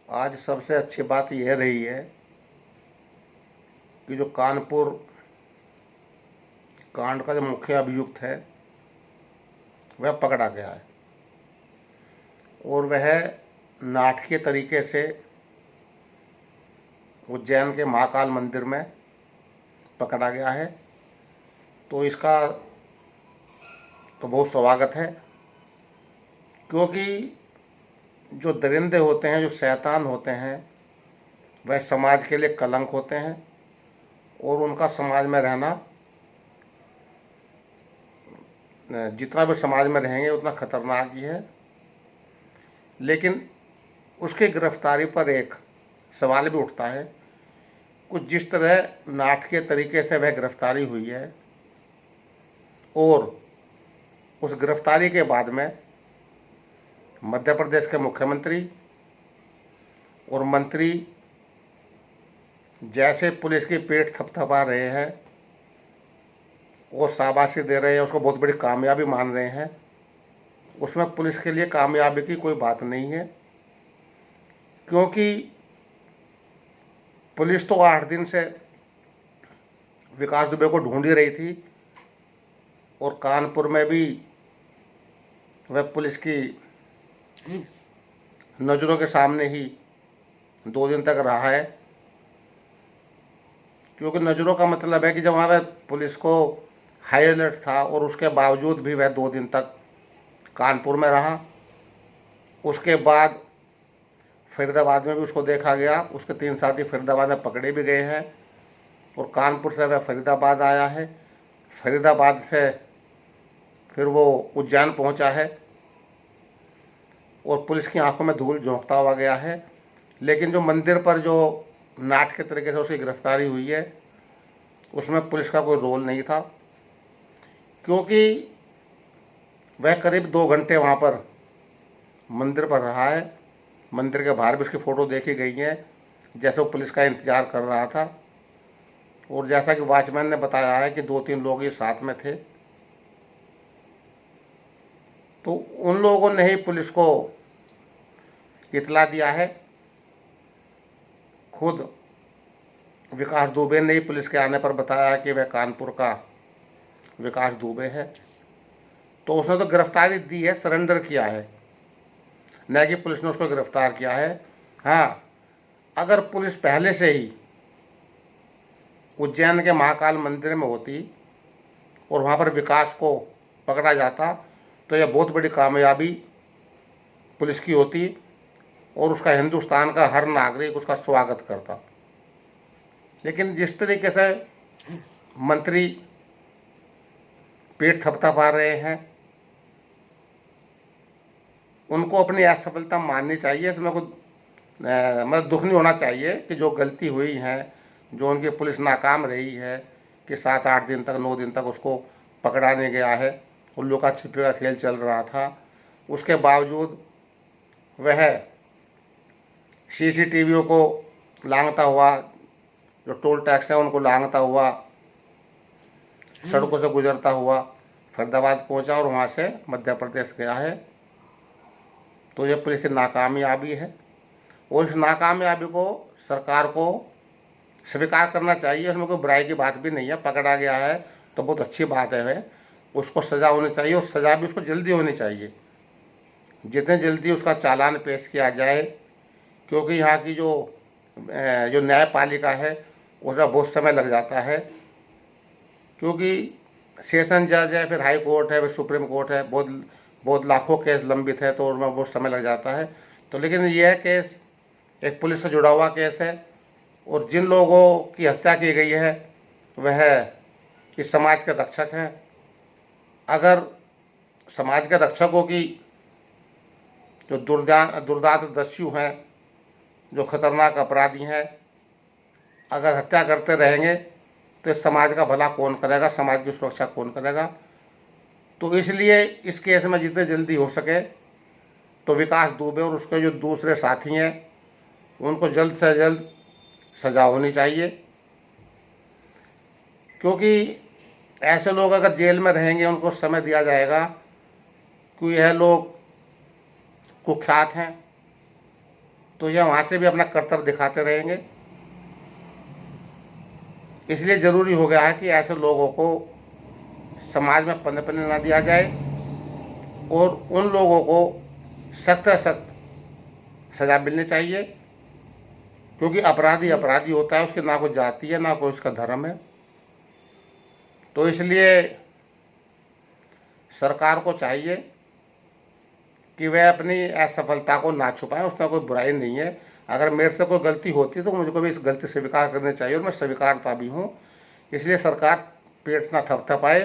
आज सबसे अच्छी बात यह रही है कि जो कानपुर कांड का जो मुख्य अभियुक्त है वह पकड़ा गया है और वह नाटकीय तरीके से उज्जैन के महाकाल मंदिर में पकड़ा गया है। तो इसका तो बहुत स्वागत है, क्योंकि जो दरिंदे होते हैं, जो शैतान होते हैं, वह समाज के लिए कलंक होते हैं और उनका समाज में रहना, जितना भी समाज में रहेंगे उतना खतरनाक ही है। लेकिन उसकी गिरफ्तारी पर एक सवाल भी उठता है, कुछ जिस तरह नाटकीय तरीके से वह गिरफ्तारी हुई है और उस गिरफ्तारी के बाद में मध्य प्रदेश के मुख्यमंत्री और मंत्री जैसे पुलिस की पेट थपथपा रहे हैं और शाबाशी दे रहे हैं, उसको बहुत बड़ी कामयाबी मान रहे हैं, उसमें पुलिस के लिए कामयाबी की कोई बात नहीं है। क्योंकि पुलिस तो 8 दिन से विकास दुबे को ढूंढ ही रही थी और कानपुर में भी वह पुलिस की नज़रों के सामने ही 2 दिन तक रहा है। क्योंकि नज़रों का मतलब है कि जब वहाँ पर पुलिस को हाई अलर्ट था और उसके बावजूद भी वह 2 दिन तक कानपुर में रहा। उसके बाद फरीदाबाद में भी उसको देखा गया, उसके 3 साथी फरीदाबाद में पकड़े भी गए हैं और कानपुर से वह फरीदाबाद आया है। फरीदाबाद से फिर वो उज्जैन पहुंचा है और पुलिस की आंखों में धूल झोंकता हुआ गया है। लेकिन जो मंदिर पर जो नाटक के तरीके से उसकी गिरफ्तारी हुई है, उसमें पुलिस का कोई रोल नहीं था, क्योंकि वह करीब 2 घंटे वहाँ पर मंदिर पर रहा है। मंदिर के बाहर भी उसकी फ़ोटो देखी गई है, जैसे वो पुलिस का इंतज़ार कर रहा था। और जैसा कि वॉचमैन ने बताया है कि 2-3 लोग ये साथ में थे, तो उन लोगों ने ही पुलिस को इतला दिया है। खुद विकास दुबे ने ही पुलिस के आने पर बताया कि वह कानपुर का विकास दुबे है। तो उसने तो गिरफ्तारी दी है, सरेंडर किया है, न कि पुलिस ने उसको गिरफ्तार किया है। हाँ, अगर पुलिस पहले से ही उज्जैन के महाकाल मंदिर में होती और वहाँ पर विकास को पकड़ा जाता तो यह बहुत बड़ी कामयाबी पुलिस की होती और उसका हिंदुस्तान का हर नागरिक उसका स्वागत करता। लेकिन जिस तरीके से मंत्री पेट थपथपा रहे हैं, उनको अपनी असफलता माननी चाहिए। इसमें कुछ मतलब दुख नहीं होना चाहिए कि जो गलती हुई है, जो उनकी पुलिस नाकाम रही है कि 7-8 दिन तक 9 दिन तक उसको पकड़ा नहीं गया है, उल्लू का छिपे का खेल चल रहा था, उसके बावजूद वह सीसीटीवियों को लांघता हुआ, जो टोल टैक्स है उनको लांघता हुआ, सड़कों से गुजरता हुआ फरीदाबाद पहुंचा और वहां से मध्य प्रदेश गया है। तो यह पुलिस की नाकामयाबी है और इस नाकामयाबी को सरकार को स्वीकार करना चाहिए। उसमें कोई बुराई की बात भी नहीं है। पकड़ा गया है तो बहुत अच्छी बात है, वह उसको सज़ा होनी चाहिए और सज़ा भी उसको जल्दी होनी चाहिए, जितने जल्दी उसका चालान पेश किया जाए। क्योंकि यहाँ की जो न्यायपालिका है उसमें बहुत समय लग जाता है, क्योंकि सेशन जज है, फिर हाई कोर्ट है, फिर सुप्रीम कोर्ट है, बहुत बहुत लाखों केस लंबित है, तो उसमें बहुत समय लग जाता है। तो लेकिन यह केस एक पुलिस से जुड़ा हुआ केस है और जिन लोगों की हत्या की गई है वह इस समाज के रक्षक हैं। अगर समाज के रक्षकों की जो दुर्दांत दस्यु हैं, जो खतरनाक अपराधी हैं, अगर हत्या करते रहेंगे तो इस समाज का भला कौन करेगा, समाज की सुरक्षा कौन करेगा। तो इसलिए इस केस में जितने जल्दी हो सके तो विकास दुबे और उसके जो दूसरे साथी हैं उनको जल्द से जल्द सज़ा होनी चाहिए। क्योंकि ऐसे लोग अगर जेल में रहेंगे, उनको समय दिया जाएगा कि यह लोग कुख्यात हैं, तो यह वहाँ से भी अपना कर्तव्य दिखाते रहेंगे। इसलिए ज़रूरी हो गया है कि ऐसे लोगों को समाज में पनपने ना दिया जाए और उन लोगों को सख्त से सख्त सज़ा मिलनी चाहिए, क्योंकि अपराधी अपराधी होता है, उसकी ना कोई जाति है ना कोई उसका धर्म है। तो इसलिए सरकार को चाहिए कि वह अपनी असफलता को ना छुपाएं, उसमें कोई बुराई नहीं है। अगर मेरे से कोई गलती होती है तो मुझको भी इस गलती स्वीकार करनी चाहिए और मैं स्वीकारता भी हूँ। इसलिए सरकार पेट ना थपथपाए।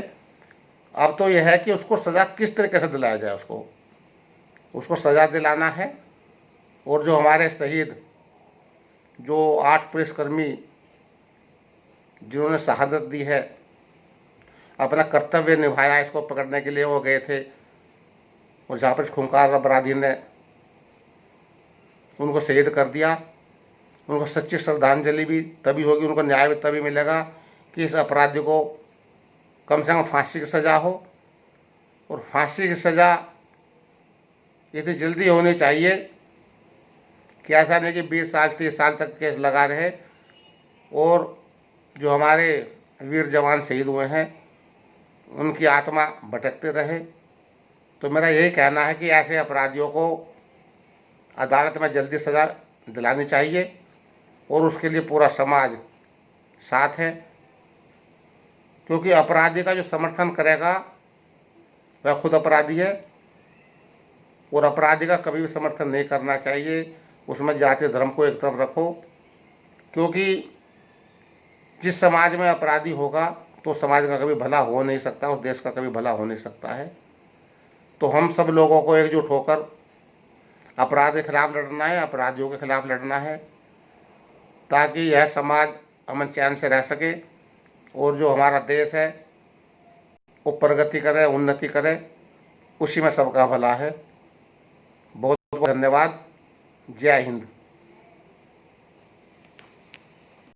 अब तो यह है कि उसको सज़ा किस तरीके से दिलाया जाए, उसको सज़ा दिलाना है। और जो हमारे शहीद जो 8 पुलिसकर्मी जिन्होंने शहादत दी है, अपना कर्तव्य निभाया, इसको पकड़ने के लिए वो गए थे और जहाँ पर खूंखार अपराधी ने उनको शहीद कर दिया, उनको सच्ची श्रद्धांजलि भी तभी होगी, उनको न्याय भी तभी मिलेगा कि इस अपराधी को कम से कम फांसी की सज़ा हो। और फांसी की सज़ा इतनी जल्दी होनी चाहिए कि ऐसा नहीं कि 20 साल 30 साल तक केस लगा रहे और जो हमारे वीर जवान शहीद हुए हैं उनकी आत्मा भटकते रहे। तो मेरा यही कहना है कि ऐसे अपराधियों को अदालत में जल्दी सज़ा दिलानी चाहिए और उसके लिए पूरा समाज साथ है, क्योंकि अपराधी का जो समर्थन करेगा वह खुद अपराधी है और अपराधी का कभी भी समर्थन नहीं करना चाहिए। उसमें जाति धर्म को एक तरफ रखो, क्योंकि जिस समाज में अपराधी होगा तो समाज का कभी भला हो नहीं सकता, उस देश का कभी भला हो नहीं सकता है। तो हम सब लोगों को एकजुट होकर अपराध के खिलाफ लड़ना है, अपराधियों के खिलाफ लड़ना है, ताकि यह समाज अमन चैन से रह सके और जो हमारा देश है वो प्रगति करे, उन्नति करे, उसी में सबका भला है। बहुत बहुत धन्यवाद। जय हिंद।